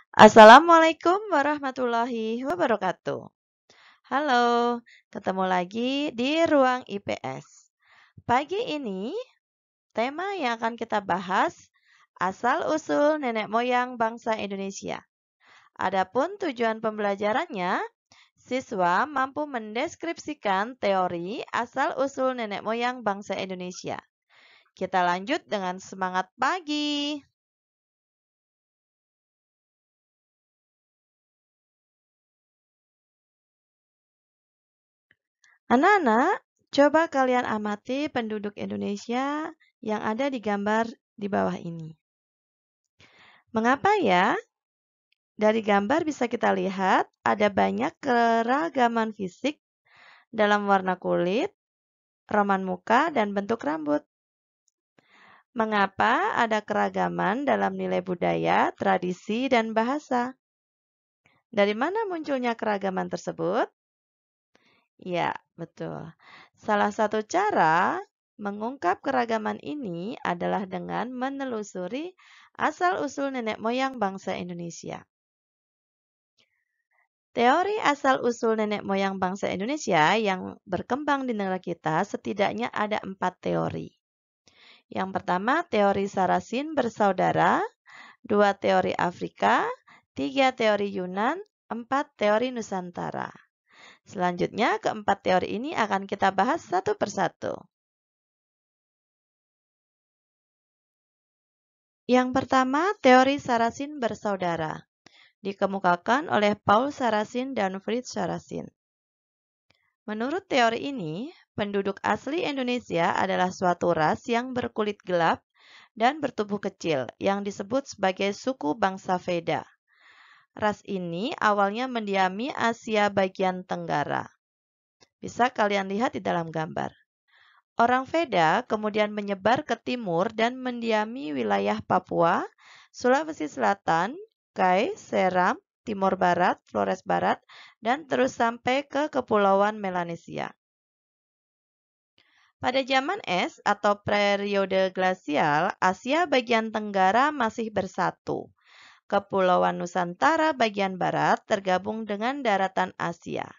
Assalamualaikum warahmatullahi wabarakatuh. Halo, ketemu lagi di ruang IPS. Pagi ini, tema yang akan kita bahas asal-usul nenek moyang bangsa Indonesia. Adapun tujuan pembelajarannya, siswa mampu mendeskripsikan teori asal-usul nenek moyang bangsa Indonesia. Kita lanjut dengan semangat pagi. Anak-anak, coba kalian amati penduduk Indonesia yang ada di gambar di bawah ini. Mengapa ya? Dari gambar bisa kita lihat ada banyak keragaman fisik dalam warna kulit, roman muka, dan bentuk rambut. Mengapa ada keragaman dalam nilai budaya, tradisi, dan bahasa? Dari mana munculnya keragaman tersebut? Ya, betul. Salah satu cara mengungkap keragaman ini adalah dengan menelusuri asal-usul nenek moyang bangsa Indonesia. Teori asal-usul nenek moyang bangsa Indonesia yang berkembang di negara kita setidaknya ada 4 teori. Yang pertama, teori Sarasin bersaudara, 2 teori Afrika, 3 teori Yunan, 4 teori Nusantara. Selanjutnya, keempat teori ini akan kita bahas satu persatu. Yang pertama, teori Sarasin bersaudara. Dikemukakan oleh Paul Sarasin dan Fritz Sarasin. Menurut teori ini, penduduk asli Indonesia adalah suatu ras yang berkulit gelap dan bertubuh kecil yang disebut sebagai suku bangsa Veda. Ras ini awalnya mendiami Asia bagian Tenggara. Bisa kalian lihat di dalam gambar. Orang Veda kemudian menyebar ke timur dan mendiami wilayah Papua, Sulawesi Selatan, Kai, Seram, Timur Barat, Flores Barat, dan terus sampai ke Kepulauan Melanesia. Pada zaman es atau periode glasial, Asia bagian Tenggara masih bersatu. Kepulauan Nusantara bagian barat tergabung dengan daratan Asia.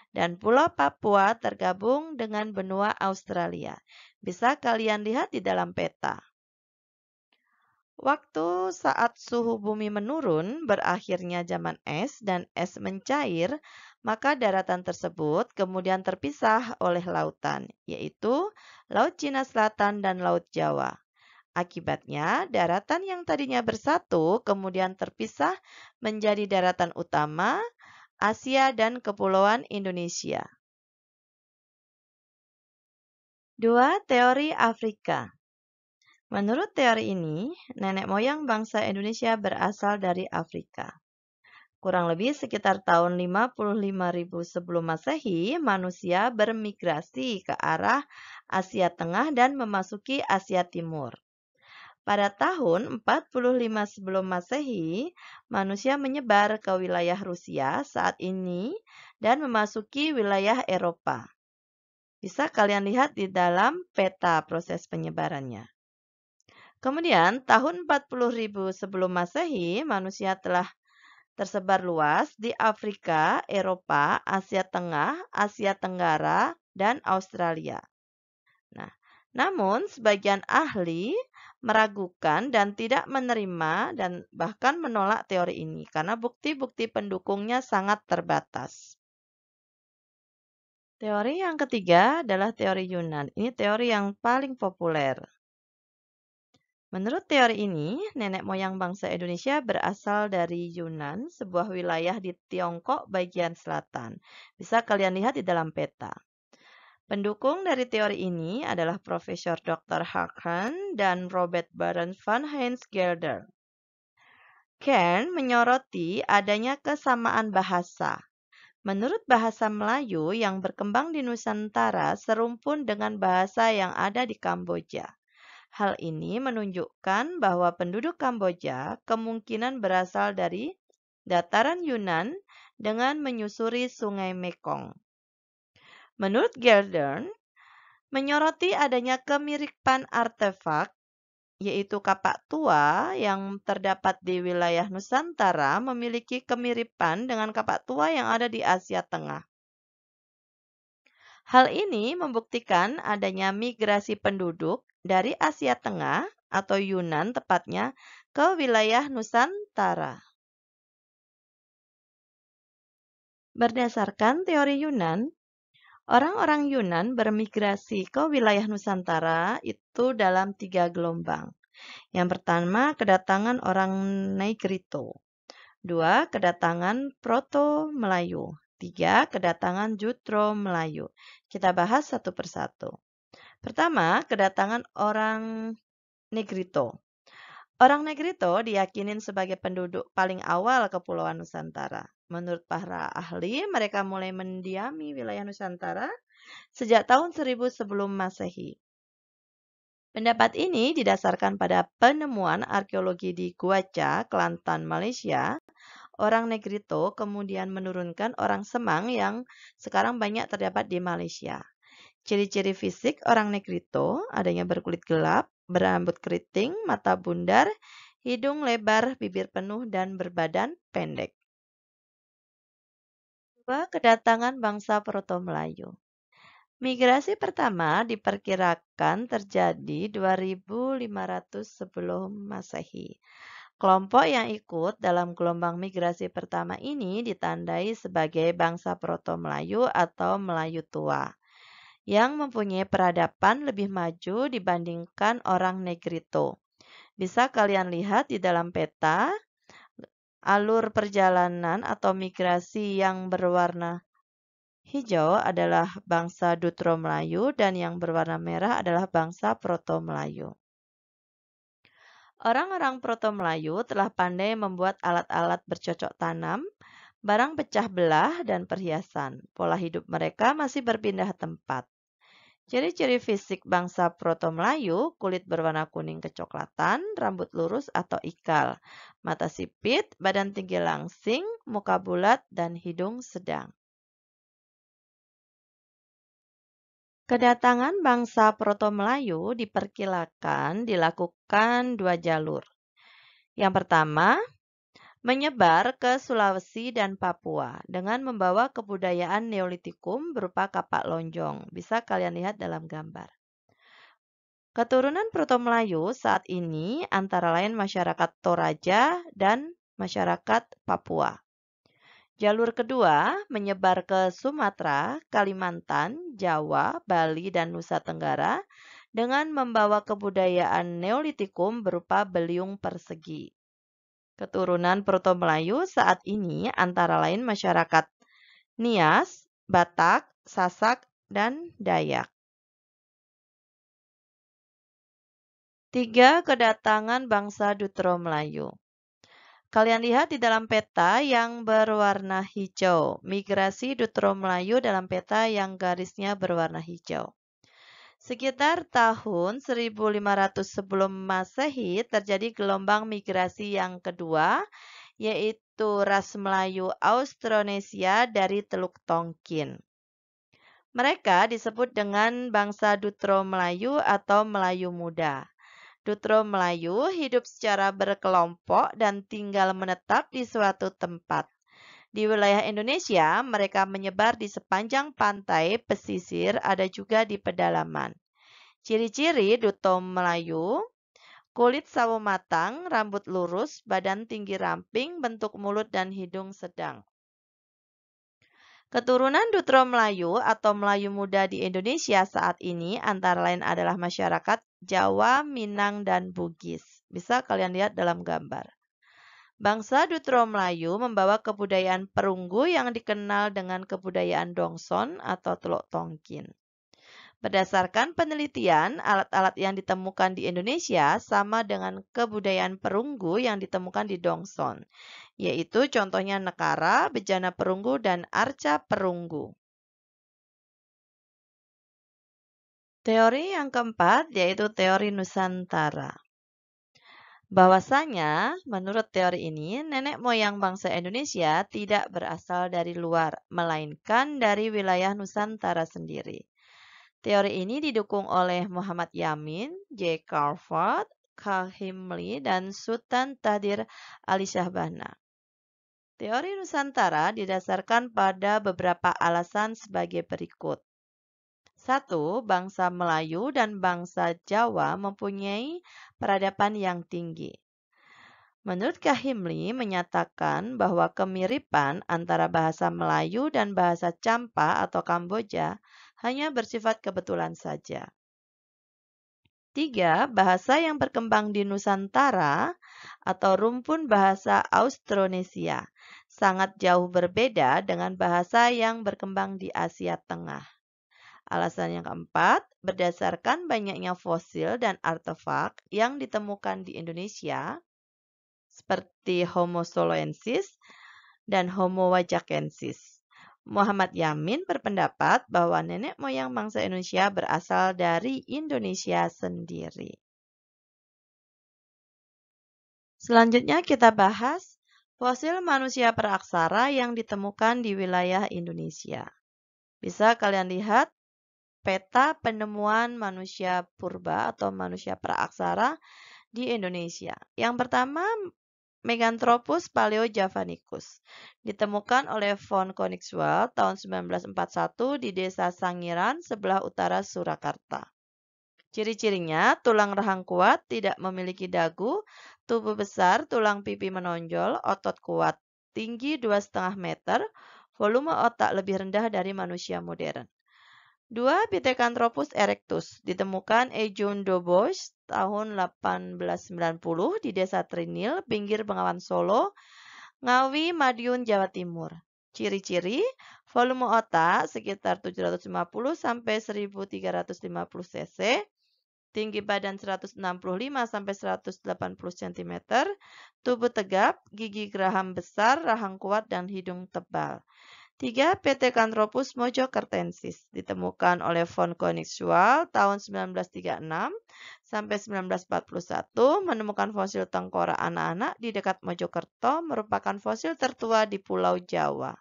Dan Pulau Papua tergabung dengan benua Australia. Bisa kalian lihat di dalam peta. Waktu saat suhu bumi menurun, berakhirnya zaman es dan es mencair, maka daratan tersebut kemudian terpisah oleh lautan, yaitu Laut Cina Selatan dan Laut Jawa. Akibatnya, daratan yang tadinya bersatu kemudian terpisah menjadi daratan utama, Asia dan Kepulauan Indonesia. 2. Teori Afrika. Menurut teori ini, nenek moyang bangsa Indonesia berasal dari Afrika. Kurang lebih sekitar tahun 55.000 sebelum Masehi, manusia bermigrasi ke arah Asia Tengah dan memasuki Asia Timur. Pada tahun 45 sebelum Masehi, manusia menyebar ke wilayah Rusia saat ini dan memasuki wilayah Eropa. Bisa kalian lihat di dalam peta proses penyebarannya. Kemudian, tahun 40.000 sebelum Masehi, manusia telah tersebar luas di Afrika, Eropa, Asia Tengah, Asia Tenggara, dan Australia. Namun, sebagian ahli meragukan dan tidak menerima dan bahkan menolak teori ini karena bukti-bukti pendukungnya sangat terbatas. Teori yang ketiga adalah teori Yunan. Ini teori yang paling populer. Menurut teori ini, nenek moyang bangsa Indonesia berasal dari Yunan, sebuah wilayah di Tiongkok bagian selatan. Bisa kalian lihat di dalam peta. Pendukung dari teori ini adalah Profesor Dr. Haken dan Robert Baron van Heinsgelder. Kern menyoroti adanya kesamaan bahasa. Menurut bahasa Melayu yang berkembang di Nusantara serumpun dengan bahasa yang ada di Kamboja. Hal ini menunjukkan bahwa penduduk Kamboja kemungkinan berasal dari dataran Yunan dengan menyusuri Sungai Mekong. Menurut Geldern, menyoroti adanya kemiripan artefak yaitu kapak tua yang terdapat di wilayah Nusantara, memiliki kemiripan dengan kapak tua yang ada di Asia Tengah. Hal ini membuktikan adanya migrasi penduduk dari Asia Tengah atau Yunan tepatnya ke wilayah Nusantara. Berdasarkan teori Yunan, orang-orang Yunan bermigrasi ke wilayah Nusantara itu dalam 3 gelombang. Yang pertama, kedatangan orang Negrito. 2, kedatangan Proto-Melayu. 3, kedatangan Jutro-Melayu. Kita bahas satu persatu. Pertama, kedatangan orang Negrito. Orang Negrito diyakinin sebagai penduduk paling awal Kepulauan Nusantara. Menurut para ahli, mereka mulai mendiami wilayah Nusantara sejak tahun 1000 sebelum Masehi. Pendapat ini didasarkan pada penemuan arkeologi di Guaca, Kelantan, Malaysia. Orang Negrito kemudian menurunkan orang Semang yang sekarang banyak terdapat di Malaysia. Ciri-ciri fisik orang Negrito adanya berkulit gelap, berambut keriting, mata bundar, hidung lebar, bibir penuh, dan berbadan pendek. 2, kedatangan bangsa Proto-Melayu. Migrasi pertama diperkirakan terjadi 2500 sebelum Masehi. Kelompok yang ikut dalam gelombang migrasi pertama ini ditandai sebagai bangsa Proto-Melayu atau Melayu tua, yang mempunyai peradaban lebih maju dibandingkan orang Negrito. Bisa kalian lihat di dalam peta alur perjalanan atau migrasi yang berwarna hijau adalah bangsa Dutro Melayu dan yang berwarna merah adalah bangsa Proto Melayu. Orang-orang Proto Melayu telah pandai membuat alat-alat bercocok tanam, barang pecah belah, dan perhiasan. Pola hidup mereka masih berpindah tempat. Ciri-ciri fisik bangsa Proto Melayu, kulit berwarna kuning kecoklatan, rambut lurus atau ikal, mata sipit, badan tinggi langsing, muka bulat, dan hidung sedang. Kedatangan bangsa Proto-Melayu diperkirakan dilakukan 2 jalur. Yang pertama, menyebar ke Sulawesi dan Papua dengan membawa kebudayaan Neolitikum berupa kapak lonjong. Bisa kalian lihat dalam gambar. Keturunan Proto-Melayu saat ini antara lain masyarakat Toraja dan masyarakat Papua. Jalur kedua menyebar ke Sumatera, Kalimantan, Jawa, Bali, dan Nusa Tenggara dengan membawa kebudayaan Neolitikum berupa beliung persegi. Keturunan Proto-Melayu saat ini antara lain masyarakat Nias, Batak, Sasak, dan Dayak. 3, kedatangan bangsa Dutro Melayu. Kalian lihat di dalam peta yang berwarna hijau, migrasi Dutro Melayu dalam peta yang garisnya berwarna hijau. Sekitar tahun 1500 sebelum Masehi terjadi gelombang migrasi yang kedua, yaitu ras Melayu Austronesia dari Teluk Tonkin. Mereka disebut dengan bangsa Dutro Melayu atau Melayu Muda. Dutro Melayu hidup secara berkelompok dan tinggal menetap di suatu tempat. Di wilayah Indonesia, mereka menyebar di sepanjang pantai pesisir, ada juga di pedalaman. Ciri-ciri Dutro Melayu: kulit sawo matang, rambut lurus, badan tinggi ramping, bentuk mulut dan hidung sedang. Keturunan Dutro Melayu atau Melayu Muda di Indonesia saat ini antara lain adalah masyarakat Jawa, Minang, dan Bugis. Bisa kalian lihat dalam gambar. Bangsa Dutro Melayu membawa kebudayaan perunggu yang dikenal dengan kebudayaan Dongson atau Teluk Tonkin. Berdasarkan penelitian, alat-alat yang ditemukan di Indonesia sama dengan kebudayaan perunggu yang ditemukan di Dongson, yaitu contohnya nekara, bejana perunggu, dan arca perunggu. Teori yang keempat yaitu teori Nusantara. Bahwasanya, menurut teori ini, nenek moyang bangsa Indonesia tidak berasal dari luar, melainkan dari wilayah Nusantara sendiri. Teori ini didukung oleh Muhammad Yamin, J. Crawford, Kahimli, dan Sultan Tahdir Ali Shahbana. Teori Nusantara didasarkan pada beberapa alasan sebagai berikut. 1. Bangsa Melayu dan bangsa Jawa mempunyai peradaban yang tinggi. Menurut Kahimli menyatakan bahwa kemiripan antara bahasa Melayu dan bahasa Champa atau Kamboja hanya bersifat kebetulan saja. 3. Bahasa yang berkembang di Nusantara atau rumpun bahasa Austronesia sangat jauh berbeda dengan bahasa yang berkembang di Asia Tengah. Alasan yang keempat, berdasarkan banyaknya fosil dan artefak yang ditemukan di Indonesia, seperti Homo soloensis dan Homo wajakensis. Muhammad Yamin berpendapat bahwa nenek moyang bangsa Indonesia berasal dari Indonesia sendiri. Selanjutnya kita bahas fosil manusia praaksara yang ditemukan di wilayah Indonesia. Bisa kalian lihat peta penemuan manusia purba atau manusia praaksara di Indonesia. Yang pertama, Meganthropus paleojavanicus ditemukan oleh von Koenigswald tahun 1941 di desa Sangiran sebelah utara Surakarta. Ciri-cirinya, tulang rahang kuat, tidak memiliki dagu, tubuh besar, tulang pipi menonjol, otot kuat, tinggi 2,5 meter, volume otak lebih rendah dari manusia modern. 2. Pithecanthropus erectus ditemukan E. John Dobos tahun 1890 di desa Trinil, pinggir Bengawan Solo, Ngawi, Madiun, Jawa Timur. Ciri-ciri, volume otak sekitar 750 sampai 1350 cc, tinggi badan 165 sampai 180 cm, tubuh tegap, gigi geraham besar, rahang kuat, dan hidung tebal. 3. Pithecanthropus mojokertensis ditemukan oleh von Koenigswald tahun 1936 sampai 1941, menemukan fosil tengkorak anak-anak di dekat Mojokerto, merupakan fosil tertua di Pulau Jawa.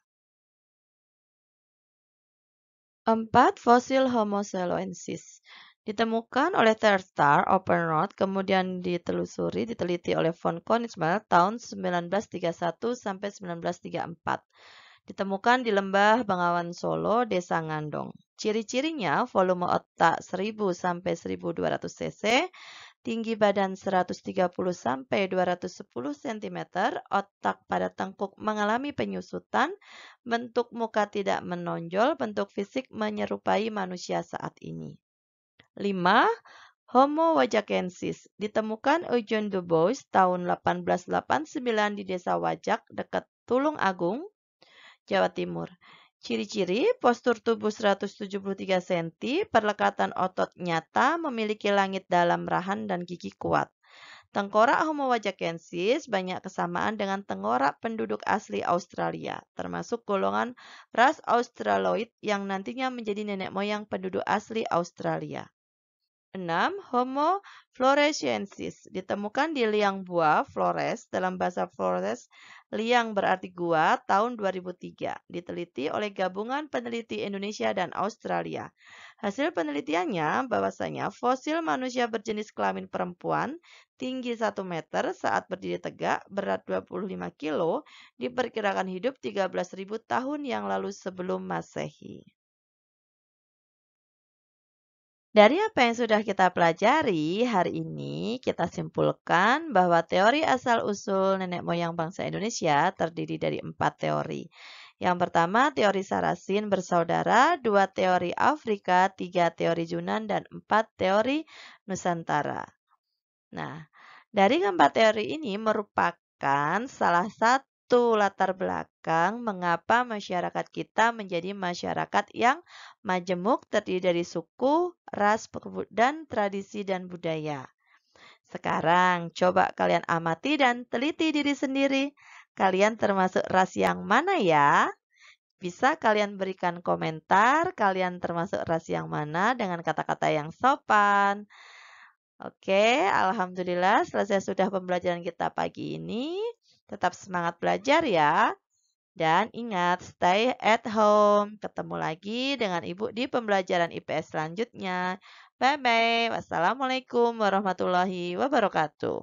4. Fosil Homo soloensis ditemukan oleh Terstar Open Road, kemudian diteliti oleh von Koenigswald tahun 1931 sampai 1934. Ditemukan di lembah Bengawan Solo, Desa Ngandong. Ciri-cirinya, volume otak 1000 sampai 1200 cc, tinggi badan 130 sampai 210 cm, otak pada tengkuk mengalami penyusutan, bentuk muka tidak menonjol, bentuk fisik menyerupai manusia saat ini. 5. Homo wajakensis ditemukan Eugene Dubois tahun 1889 di Desa Wajak dekat Tulung Agung, Jawa Timur. Ciri-ciri, postur tubuh 173 cm, perlekatan otot nyata, memiliki langit dalam rahan dan gigi kuat. Tengkorak Homo wajakensis banyak kesamaan dengan tengkorak penduduk asli Australia, termasuk golongan ras Australoid yang nantinya menjadi nenek moyang penduduk asli Australia. 6. Homo floresiensis ditemukan di liang buah Flores, dalam bahasa Flores liang berarti gua, tahun 2003. Diteliti oleh Gabungan Peneliti Indonesia dan Australia. Hasil penelitiannya bahwasanya fosil manusia berjenis kelamin perempuan tinggi 1 meter saat berdiri tegak, berat 25 kilo, diperkirakan hidup 13.000 tahun yang lalu sebelum Masehi. Dari apa yang sudah kita pelajari, hari ini kita simpulkan bahwa teori asal-usul nenek moyang bangsa Indonesia terdiri dari 4 teori. Yang pertama, teori Sarasin bersaudara, 2 teori Afrika, 3 teori Yunan, dan 4 teori Nusantara. Nah, dari keempat teori ini merupakan salah satu latar belakang mengapa masyarakat kita menjadi masyarakat yang majemuk, terdiri dari suku, ras, dan tradisi dan budaya. Sekarang coba kalian amati dan teliti diri sendiri. Kalian termasuk ras yang mana ya? Bisa kalian berikan komentar, kalian termasuk ras yang mana dengan kata-kata yang sopan. Oke, alhamdulillah selesai sudah pembelajaran kita pagi ini. Tetap semangat belajar ya. Dan ingat, stay at home. Ketemu lagi dengan Ibu di pembelajaran IPS selanjutnya. Bye-bye. Wassalamualaikum warahmatullahi wabarakatuh.